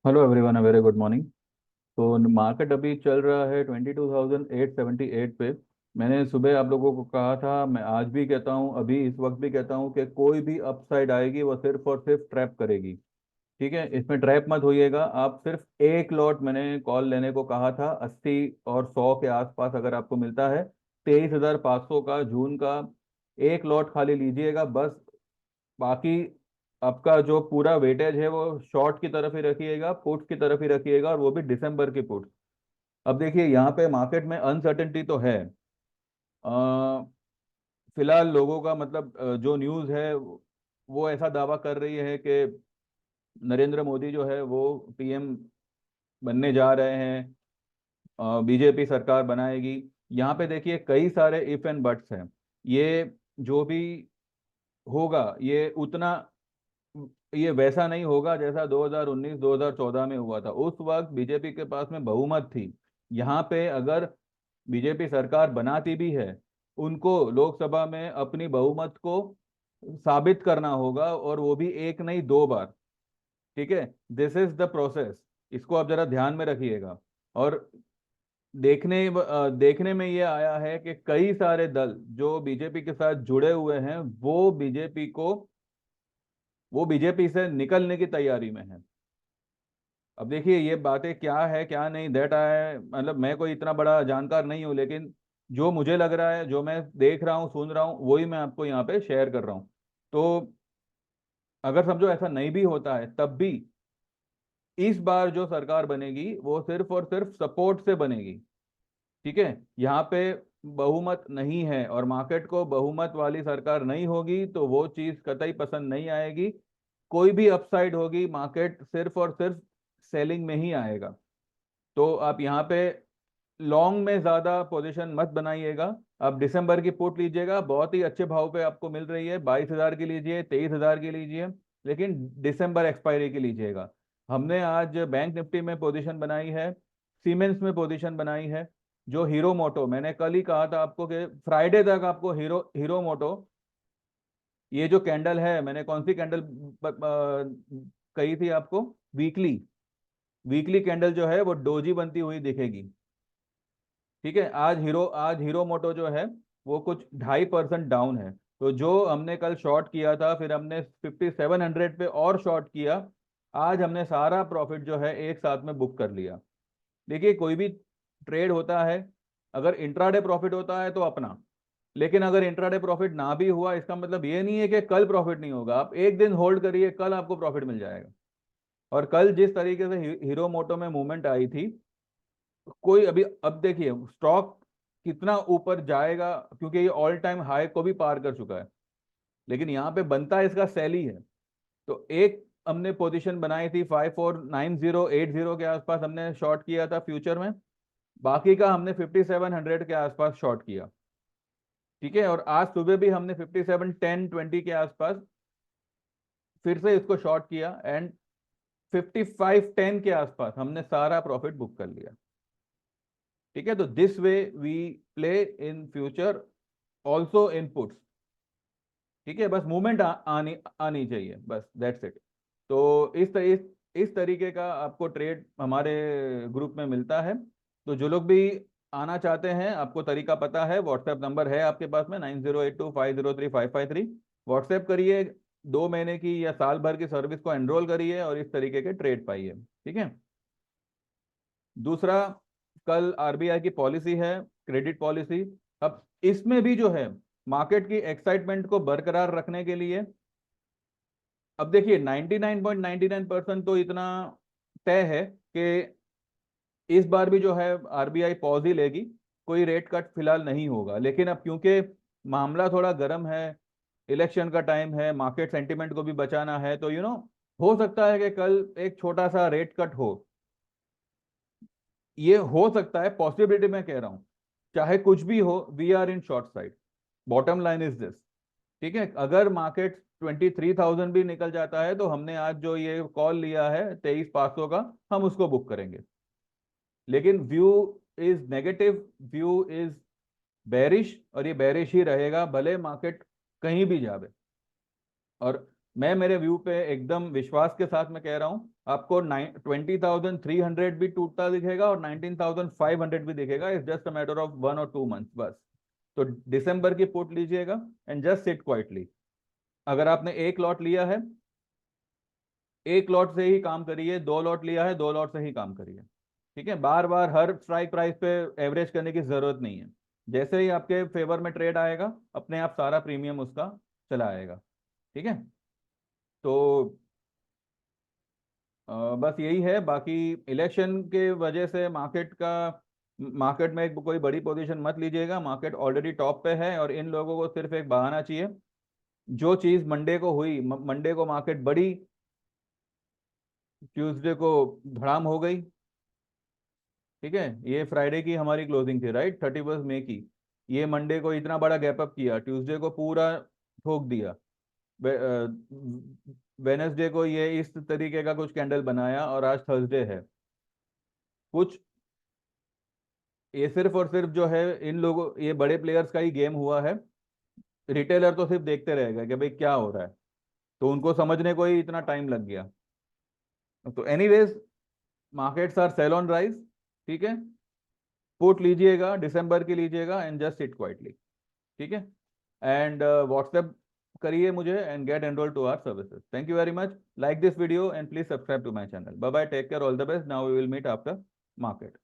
Hello everyone, very good morning. तो market अभी चल रहा है 22,878 पे। मैंने सुबह आप लोगों को कहा था, मैं आज भी कहता हूँ, अभी इस वक्त भी कहता हूँ कि कोई भी अपसाइड आएगी वो सिर्फ और सिर्फ ट्रैप करेगी। ठीक है, इसमें ट्रैप मत होइएगा। आप सिर्फ एक लॉट, मैंने कॉल लेने को कहा था, 80 और 100 के आसपास अगर आपको मिलता है, 23,500 का जून का एक लॉट खाली लीजिएगा बस। बाकी आपका जो पूरा वेटेज है वो शॉर्ट की तरफ ही रखिएगा, पुट्स की तरफ ही रखिएगा, और वो भी दिसंबर की पुट्स। अब देखिए, यहाँ पे मार्केट में अनसर्टेनिटी तो है। अ, फिलहाल लोगों का मतलब जो न्यूज़ है वो ऐसा दावा कर रही है कि नरेंद्र मोदी जो है वो पीएम बनने जा रहे हैं, बीजेपी सरकार बनाएगी। यहाँ पे देखिए कई सारे इफ एंड बट्स हैं। ये जो भी होगा ये वैसा नहीं होगा जैसा 2019 2014 में हुआ था। उस वक्त बीजेपी के पास में बहुमत थी। यहाँ पे अगर बीजेपी सरकार बनाती भी है, उनको लोकसभा में अपनी बहुमत को साबित करना होगा, और वो भी एक नहीं दो बार। ठीक है, दिस इज द प्रोसेस। इसको आप जरा ध्यान में रखिएगा। और देखने में ये आया है कि कई सारे दल जो बीजेपी के साथ जुड़े हुए हैं वो बीजेपी से निकलने की तैयारी में है। अब देखिए ये बातें क्या है क्या नहीं, दैट आई, मतलब मैं कोई इतना बड़ा जानकार नहीं हूँ, लेकिन जो मुझे लग रहा है, जो मैं देख रहा हूँ सुन रहा हूँ, वही मैं आपको यहाँ पे शेयर कर रहा हूँ। तो अगर समझो ऐसा नहीं भी होता है, तब भी इस बार जो सरकार बनेगी वो सिर्फ और सिर्फ सपोर्ट से बनेगी। ठीक है, यहाँ पे बहुमत नहीं है, और मार्केट को बहुमत वाली सरकार नहीं होगी तो वो चीज कतई पसंद नहीं आएगी। कोई भी अपसाइड होगी, मार्केट सिर्फ और सिर्फ सेलिंग में ही आएगा। तो आप यहाँ पे लॉन्ग में ज्यादा पोजीशन मत बनाइएगा। आप दिसंबर की पुट लीजिएगा, बहुत ही अच्छे भाव पे आपको मिल रही है। 22,000 की लीजिए, 23,000 की लीजिए, लेकिन दिसंबर एक्सपायरी की लीजिएगा। हमने आज बैंक निफ्टी में पोजीशन बनाई है, सीमेंस में पोजीशन बनाई है। जो हीरो मोटो, मैंने कल ही कहा था आपको कि फ्राइडे तक आपको हीरो हीरो मोटो, ये जो कैंडल है, मैंने कौन सी कैंडल कही थी आपको? वीकली। वीकली कैंडल जो है वो डोजी बनती हुई दिखेगी। ठीक है, आज हीरो मोटो जो है वो कुछ 2.5% डाउन है। तो जो हमने कल शॉर्ट किया था, फिर हमने 5,700 पे और शॉर्ट किया, आज हमने सारा प्रॉफिट जो है एक साथ में बुक कर लिया। देखिए कोई भी ट्रेड होता है, अगर इंट्राडे प्रॉफिट होता है तो अपना, लेकिन अगर इंट्राडे प्रॉफिट ना भी हुआ, इसका मतलब ये नहीं है कि कल प्रॉफिट नहीं होगा। आप एक दिन होल्ड करिए, कल आपको प्रॉफिट मिल जाएगा। और कल जिस तरीके से हीरो मोटो में मूवमेंट आई थी, कोई अभी अब देखिए स्टॉक कितना ऊपर जाएगा, क्योंकि ये ऑल टाइम हाई को भी पार कर चुका है। लेकिन यहाँ पे बनता है इसका सेल ही है। तो एक हमने पोजीशन बनाई थी 549080 के आसपास, हमने शॉर्ट किया था फ्यूचर में। बाकी का हमने 5700 के आसपास शॉर्ट किया। ठीक है, और आज सुबह भी हमने 571020 के आसपास फिर से इसको शॉर्ट किया, एंड 5510 के आसपास हमने सारा प्रॉफिट बुक कर लिया। ठीक है, तो this way we play in future, also in puts. ठीक है, बस मूवमेंट आनी आनी चाहिए, बस दैट्स इट। तो इस तरीके का आपको ट्रेड हमारे ग्रुप में मिलता है। तो जो लोग भी आना चाहते हैं, आपको तरीका पता है, व्हाट्सएप नंबर है आपके पास में 9082503553। व्हाट्सएप करिए, 2 महीने की या साल भर की सर्विस को एनरोल करिए और इस तरीके के ट्रेड पाइए। ठीक है। दूसरा, कल आरबीआई की पॉलिसी है, क्रेडिट पॉलिसी। अब इसमें भी जो है, मार्केट की एक्साइटमेंट को बरकरार रखने के लिए, अब देखिए 99.99% तो इतना तय है कि इस बार भी जो है आरबीआई पॉज ही लेगी, कोई रेट कट फिलहाल नहीं होगा। लेकिन अब क्योंकि मामला थोड़ा गर्म है, इलेक्शन का टाइम है, मार्केट सेंटिमेंट को भी बचाना है, तो हो सकता है कि कल एक छोटा सा रेट कट हो। ये हो सकता है, पॉसिबिलिटी मैं कह रहा हूं। चाहे कुछ भी हो, we are in short side. Bottom line is this. ठीक है, अगर मार्केट 23,000 भी निकल जाता है, तो हमने आज जो ये कॉल लिया है 23,500 का, हम उसको बुक करेंगे। लेकिन view is negative, view is bearish, और ये बेरिश ही रहेगा भले मार्केट कहीं भी जावे। और मैं मेरे व्यू पे एकदम विश्वास के साथ मैं कह रहा हूँ, आपको 20,300 भी टूटता दिखेगा और 19,500 भी दिखेगा। It's just a matter of 1 और 2 मंथ्स बस। तो दिसंबर की पुट लीजिएगा एंड जस्ट सिट क्वाइटली। अगर आपने एक लॉट लिया है, एक लॉट से ही काम करिए, 2 लॉट लिया है, 2 लॉट से ही काम करिए। ठीक है, बार बार हर स्ट्राइक प्राइस पे एवरेज करने की जरूरत नहीं है। जैसे ही आपके फेवर में ट्रेड आएगा, अपने आप सारा प्रीमियम उसका चला आएगा। ठीक है, तो बस यही है। बाकी इलेक्शन के वजह से मार्केट में एक कोई बड़ी पोजीशन मत लीजिएगा। मार्केट ऑलरेडी टॉप पे है और इन लोगों को सिर्फ एक बहाना चाहिए। जो चीज मंडे को हुई, मंडे को मार्केट बढ़ी, ट्यूसडे को धड़ाम हो गई। ठीक है, ये फ्राइडे की हमारी क्लोजिंग थी राइट, 31 मई की। ये मंडे को इतना बड़ा गैप अप किया, ट्यूसडे को पूरा ठोक दिया, वेनेसडे को ये इस तरीके का कुछ कैंडल बनाया और आज थर्सडे है। कुछ ये सिर्फ और सिर्फ जो है इन लोगों, ये बड़े प्लेयर्स का ही गेम हुआ है। रिटेलर तो सिर्फ देखते रहेगा कि भाई क्या हो रहा है, तो उनको समझने को ही इतना टाइम लग गया। तो anyways, markets are sell on rise. ठीक है, पुट लीजिएगा, दिसंबर की लीजिएगा एंड जस्ट सिट क्वाइटली। ठीक है, एंड व्हाट्सएप करिए मुझे and get enrol to our services. Thank you very much. Like this video and please subscribe to my channel. Bye bye, take care, all the best. Now we will meet after market.